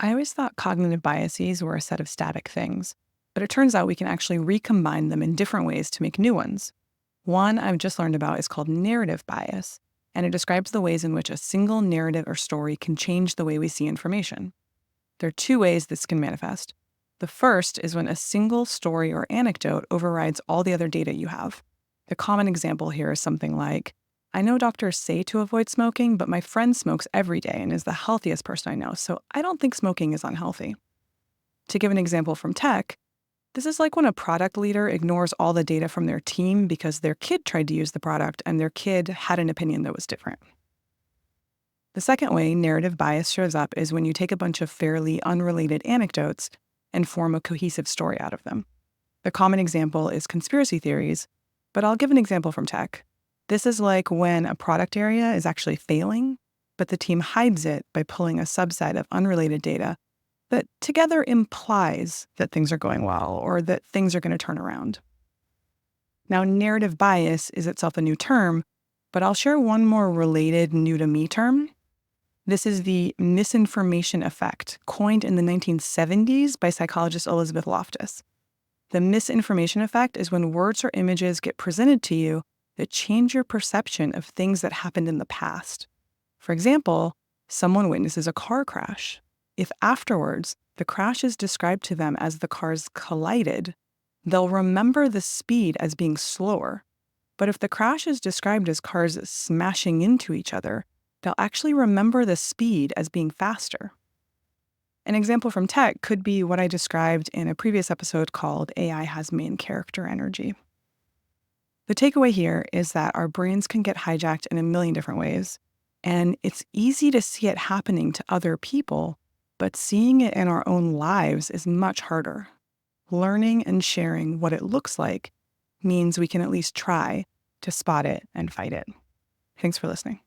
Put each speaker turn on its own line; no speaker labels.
I always thought cognitive biases were a set of static things, but it turns out we can actually recombine them in different ways to make new ones. One I've just learned about is called narrative bias, and it describes the ways in which a single narrative or story can change the way we see information. There are two ways this can manifest. The first is when a single story or anecdote overrides all the other data you have. The common example here is something like, I know doctors say to avoid smoking, but my friend smokes every day and is the healthiest person I know, so I don't think smoking is unhealthy. To give an example from tech, this is like when a product leader ignores all the data from their team because their kid tried to use the product and their kid had an opinion that was different. The second way narrative bias shows up is when you take a bunch of fairly unrelated anecdotes and form a cohesive story out of them. The common example is conspiracy theories, but I'll give an example from tech. This is like when a product area is actually failing, but the team hides it by pulling a subset of unrelated data that together implies that things are going well or that things are going to turn around. Now, narrative bias is itself a new term, but I'll share one more related new to me term. This is the misinformation effect, coined in the 1970s by psychologist Elizabeth Loftus. The misinformation effect is when words or images get presented to you that change your perception of things that happened in the past. For example, someone witnesses a car crash. If afterwards the crash is described to them as the cars collided, they'll remember the speed as being slower. But if the crash is described as cars smashing into each other, they'll actually remember the speed as being faster. An example from tech could be what I described in a previous episode called AI has main character energy. The takeaway here is that our brains can get hijacked in a million different ways, and it's easy to see it happening to other people, but seeing it in our own lives is much harder. Learning and sharing what it looks like means we can at least try to spot it and fight it. Thanks for listening.